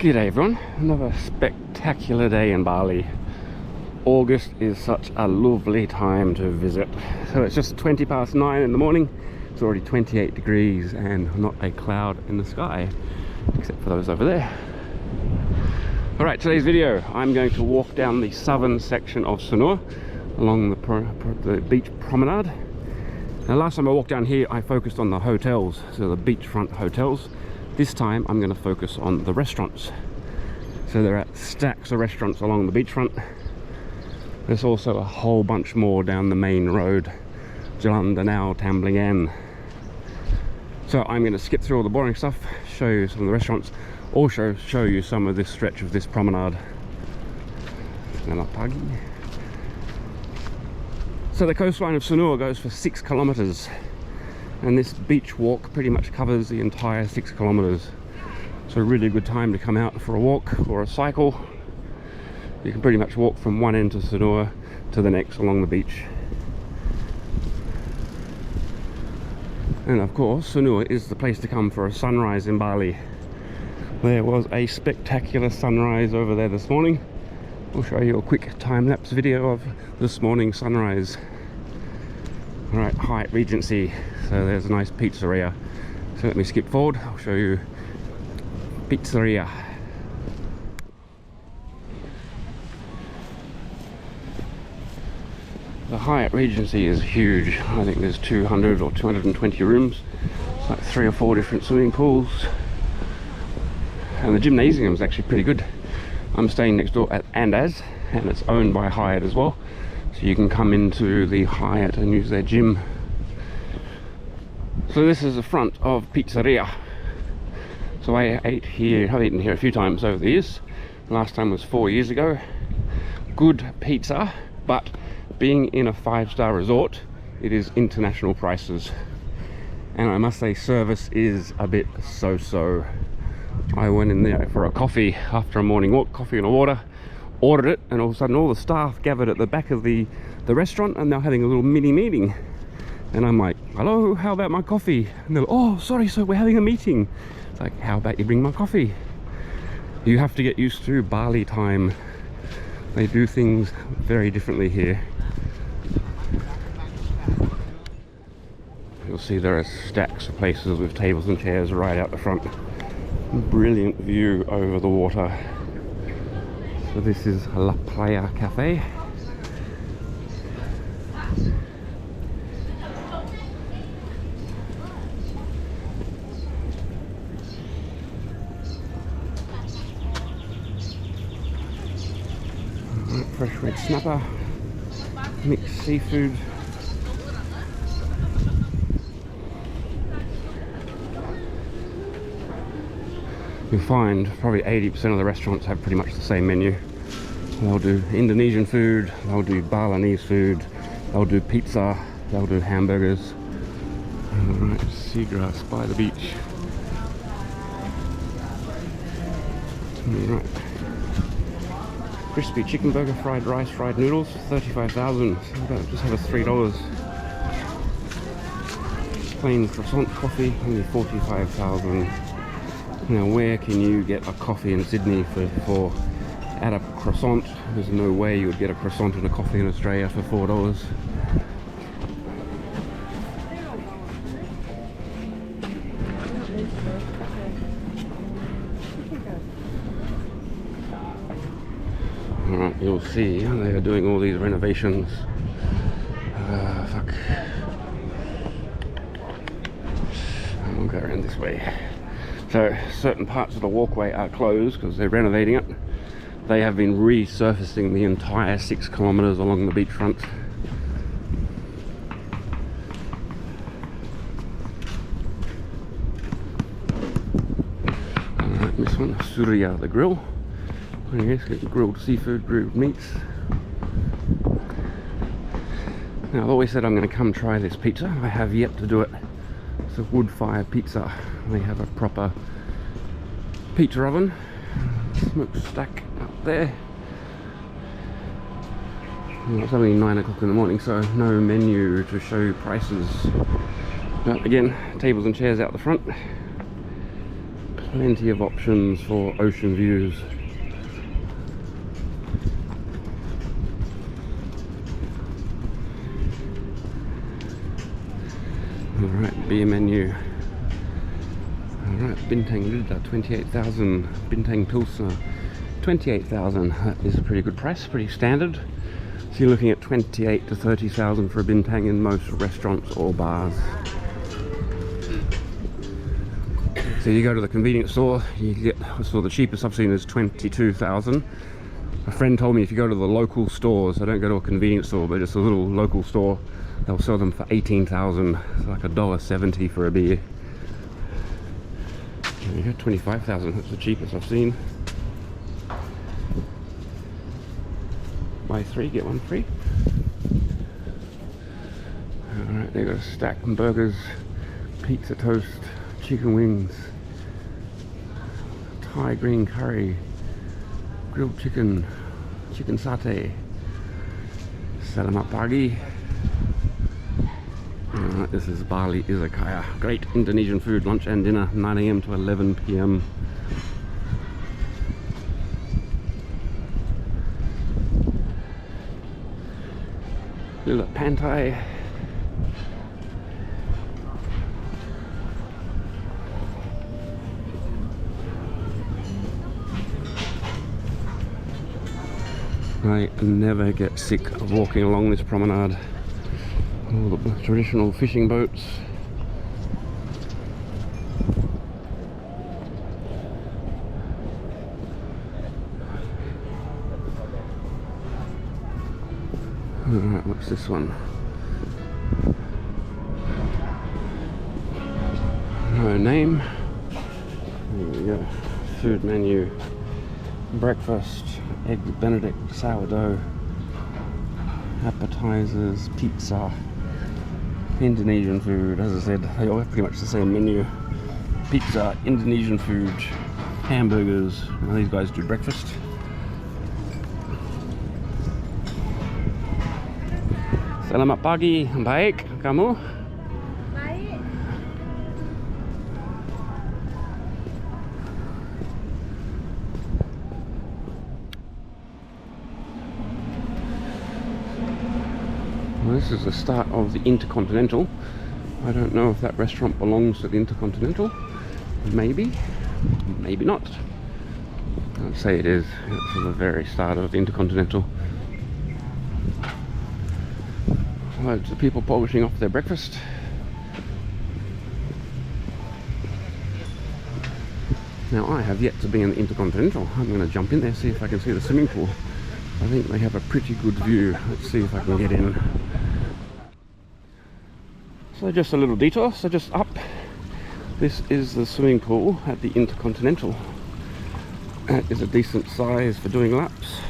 G'day everyone, another spectacular day in Bali. August is such a lovely time to visit. So it's just 20 past 9 in the morning. It's already 28 degrees and not a cloud in the sky, except for those over there. Alright, today's video, I'm going to walk down the southern section of Sanur along the beach promenade. Now last time I walked down here I focused on the hotels, so the beachfront hotels. This time I'm going to focus on the restaurants. So there are stacks of restaurants along the beachfront. There's also a whole bunch more down the main road, Jalan Danau Tamblingan. So I'm going to skip through all the boring stuff, show you some of the restaurants, also show you some of this stretch of this promenade. Selamat pagi. So the coastline of Sanur goes for 6 kilometers. And this beach walk pretty much covers the entire 6 kilometers. So a really good time to come out for a walk or a cycle. You can pretty much walk from one end of Sanur to the next along the beach. And of course, Sanur is the place to come for a sunrise in Bali. There was a spectacular sunrise over there this morning. I'll show you a quick time-lapse video of this morning's sunrise. Alright, Hyatt Regency. So there's a nice pizzeria. So let me skip forward, I'll show you Pizzaria. The Hyatt Regency is huge. I think there's 200 or 220 rooms. It's like 3 or 4 different swimming pools. And the gymnasium is actually pretty good. I'm staying next door at Andaz, and it's owned by Hyatt as well. So you can come into the Hyatt and use their gym. So this is the front of Pizzaria. So I ate here, I've eaten here a few times over the years. Last time was 4 years ago. Good pizza, but being in a 5-star resort, it is international prices. And I must say service is a bit so-so. I went in there for a coffee after a morning walk, coffee and a water, ordered it, and all of a sudden all the staff gathered at the back of the restaurant and they're having a little mini meeting. And I'm like, hello, how about my coffee? And they're like, oh, sorry sir, we're having a meeting. It's like, how about you bring my coffee? You have to get used to Bali time. They do things very differently here. You'll see there are stacks of places with tables and chairs right out the front. Brilliant view over the water. So this is La Playa Cafe. Fresh red snapper, mixed seafood. You'll find probably 80% of the restaurants have pretty much the same menu. They'll do Indonesian food, they'll do Balinese food, they'll do pizza, they'll do hamburgers. Alright, Seagrass by the beach. Alright. Crispy chicken burger, fried rice, fried noodles, 35,000. Just have a $3. Plain croissant coffee, only 45,000. Now where can you get a coffee in Sydney for at a croissant? There's no way you would get a croissant and a coffee in Australia for $4. Alright, you'll see they are doing all these renovations. Fuck. I won't go around this way. So certain parts of the walkway are closed because they're renovating it. They have been resurfacing the entire 6 kilometers along the beachfront. Alright, this one, Surya the grill. And yes, get grilled seafood, grilled meats. Now I've always said I'm going to come try this pizza. I have yet to do it. It's a wood-fire pizza. They have a proper pizza oven, smokestack up there. Well, it's only 9 o'clock in the morning, so no menu to show you prices. But again, tables and chairs out the front. Plenty of options for ocean views. Alright, beer menu. Alright, Bintang Lilla, 28,000. Bintang Pilsner, 28,000. That is a pretty good price, pretty standard. So you're looking at 28 to 30,000 for a Bintang in most restaurants or bars. So you go to the convenience store, you get, so the cheapest I've seen is 22,000. A friend told me if you go to the local stores, so don't go to a convenience store, but just a little local store, they'll sell them for 18,000. It's like $1.70 for a beer. There you go, 25,000, that's the cheapest I've seen. Buy 3, get 1 free. Alright, they got a stack of burgers, pizza toast, chicken wings, Thai green curry, grilled chicken, chicken satay, salamat pagi. Alright, this is Bali Izakaya. Great Indonesian food, lunch and dinner, 9 AM to 11 PM. Lilla Pantai. I never get sick of walking along this promenade. All the traditional fishing boats. Alright, what's this one? No name. Here we go. Food menu. Breakfast, egg benedict, sourdough, appetizers, pizza, Indonesian food. As I said, they all have pretty much the same menu. Pizza, Indonesian food, hamburgers. Now these guys do breakfast. Selamat pagi, baik, kamu? Baik. Well, this is the start of the Intercontinental. I don't know if that restaurant belongs to the Intercontinental. Maybe, maybe not. I'd say it is. It's the very start of the Intercontinental. Loads of people polishing off their breakfast. Now I have yet to be in the Intercontinental. I'm going to jump in there, see if I can see the swimming pool. I think they have a pretty good view. Let's see if I can get in. So just a little detour, so just up. This is the swimming pool at the Intercontinental. That is a decent size for doing laps.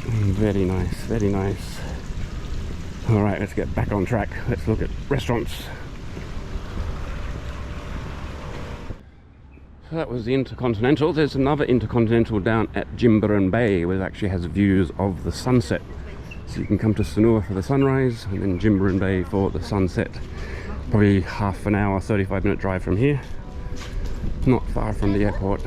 Very nice, very nice. Alright, let's get back on track. Let's look at restaurants. So that was the Intercontinental. There's another Intercontinental down at Jimbaran Bay, where it actually has views of the sunset. So you can come to Sanur for the sunrise and then Jimbaran Bay for the sunset. Probably half an hour, 35-minute drive from here. Not far from the airport.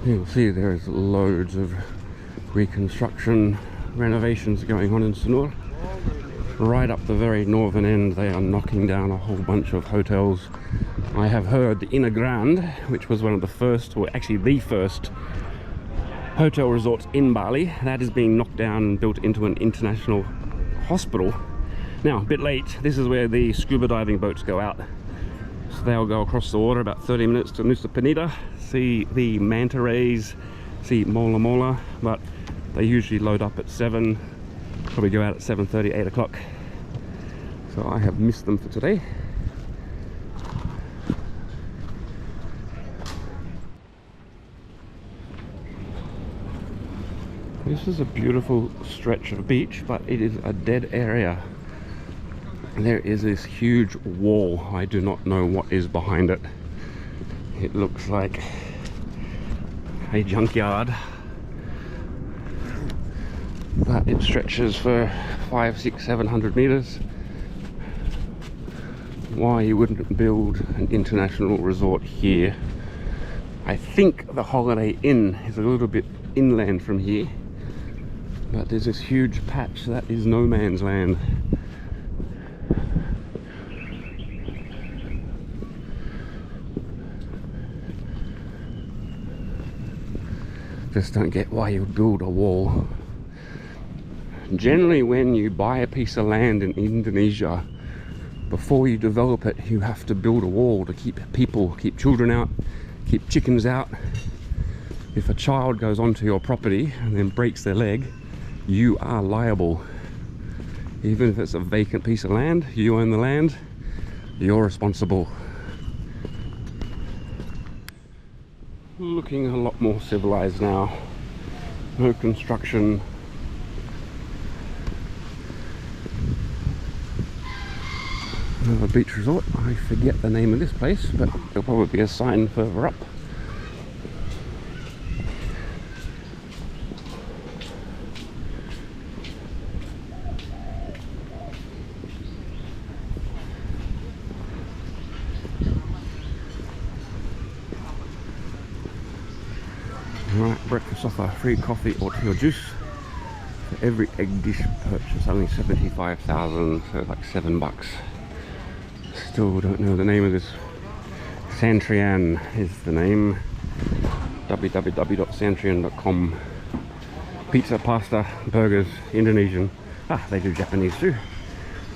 You'll see there's loads of reconstruction, renovations going on in Sanur. Right up the very northern end, they are knocking down a whole bunch of hotels. I have heard the Inner Grand, which was one of the first, or actually the first, hotel resorts in Bali, that is being knocked down and built into an international hospital. Now, a bit late, this is where the scuba diving boats go out. So they'll go across the water about 30 minutes to Nusa Penida, see the manta rays, see mola mola, but they usually load up at 7, probably go out at 7:30, 8 o'clock. So I have missed them for today. This is a beautiful stretch of beach, but it is a dead area. There is this huge wall. I do not know what is behind it. It looks like a junkyard, but it stretches for 500, 600, 700 meters. Why you wouldn't build an international resort here? I think the Holiday Inn is a little bit inland from here, but there's this huge patch that is no man's land. Just don't get why you build a wall. Generally, when you buy a piece of land in Indonesia, before you develop it, you have to build a wall to keep children out, keep chickens out. If a child goes onto your property and then breaks their leg, you are liable. Even if it's a vacant piece of land, you own the land, you're responsible. Looking a lot more civilized now. No construction. Another beach resort. I forget the name of this place, but there'll probably be a sign further up. Alright, breakfast offer, free coffee or tea or juice. For every egg dish purchase, only 75,000, so like $7. Still don't know the name of this. Santrian is the name. www.santrian.com. Pizza, pasta, burgers, Indonesian. They do Japanese too.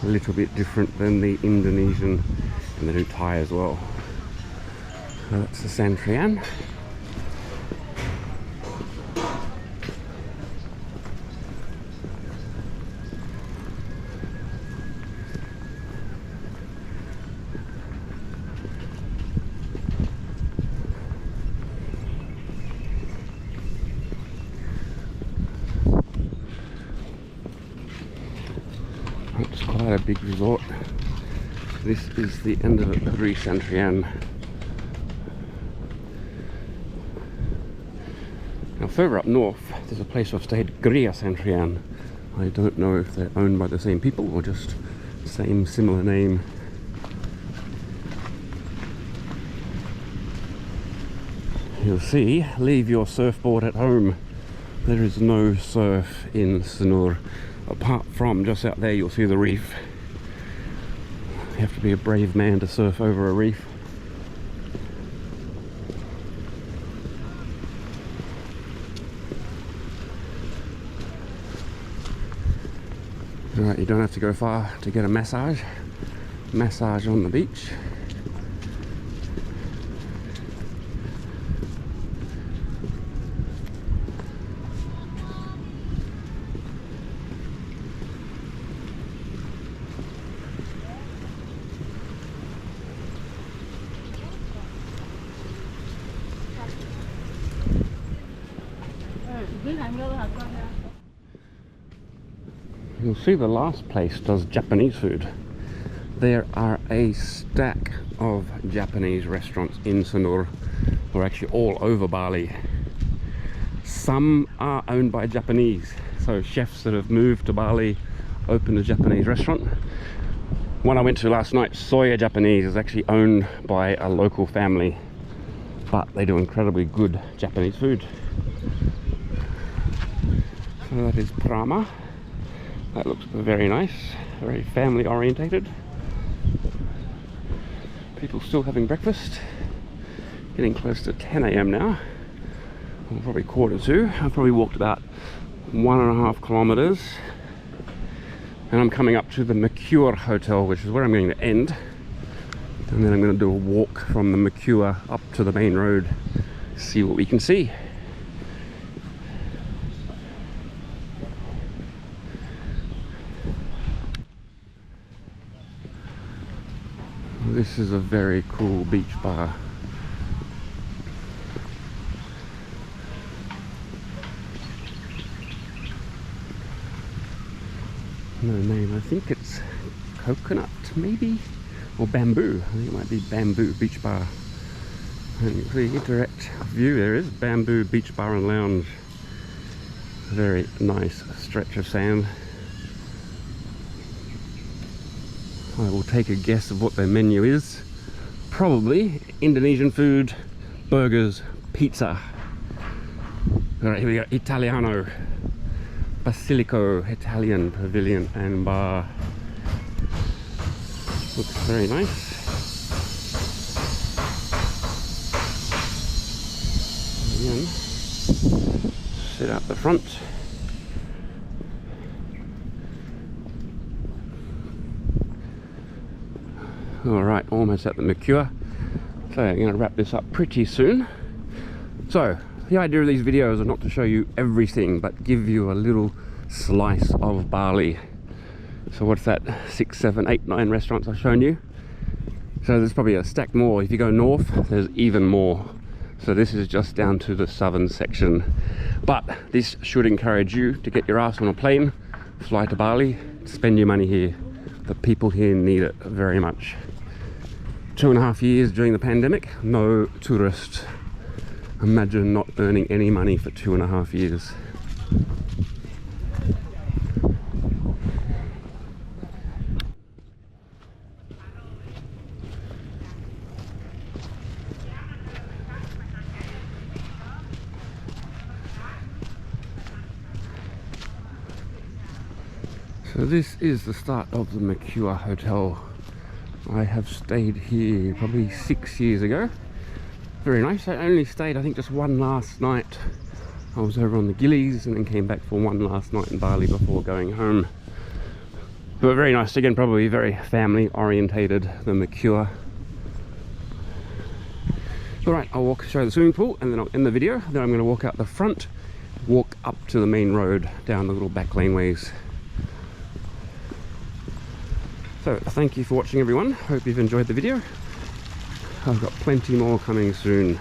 A little bit different than the Indonesian, and they do Thai as well. So that's the Santrian. It's quite a big resort. This is the end of it, Puri Santrian. Now further up north, there's a place I've stayed, Gria Santrian. I don't know if they're owned by the same people or just same similar name. You'll see, leave your surfboard at home. There is no surf in Sanur. Apart from just out there, you'll see the reef. You have to be a brave man to surf over a reef. Alright, you don't have to go far to get a massage. Massage on the beach. You'll see the last place does Japanese food. There are a stack of Japanese restaurants in Sanur, or actually all over Bali. Some are owned by Japanese, so chefs that have moved to Bali opened a Japanese restaurant. One I went to last night, Soya Japanese, is actually owned by a local family, but they do incredibly good Japanese food. So that is Prama. That looks very nice, very family orientated. People still having breakfast. Getting close to 10 AM now. Well, probably 1:45. I've probably walked about 1.5 kilometers. And I'm coming up to the Mercure Hotel, which is where I'm going to end. And then I'm going to do a walk from the Mercure up to the main road, see what we can see. This is a very cool beach bar. No name, I think it's Coconut maybe, or Bamboo. I think it might be Bamboo Beach Bar. And you can see direct view, there is Bamboo Beach Bar and Lounge. Very nice stretch of sand. I will take a guess of what their menu is. Probably Indonesian food, burgers, pizza. Alright, here we go, Italiano. Basilico, Italian Pavilion and Bar. Looks very nice. Again, sit out the front. Alright, almost at the Mercure. So I'm going to wrap this up pretty soon. So, the idea of these videos are not to show you everything, but give you a little slice of Bali. So what's that, 6, 7, 8, 9 restaurants I've shown you? So there's probably a stack more. If you go north, there's even more. So this is just down to the southern section. But this should encourage you to get your ass on a plane, fly to Bali, spend your money here. The people here need it very much. 2.5 years during the pandemic, no tourists. Imagine not earning any money for 2.5 years. So this is the start of the Mercure Hotel. I have stayed here probably 6 years ago. Very nice. I only stayed, I think, just one last night. I was over on the Gillies and then came back for one last night in Bali before going home. But very nice. Again, probably very family orientated, the Mercure. Alright, I'll show the swimming pool and then I'll end the video. Then I'm going to walk out the front, walk up to the main road down the little back laneways. So thank you for watching, everyone. Hope you've enjoyed the video. I've got plenty more coming soon.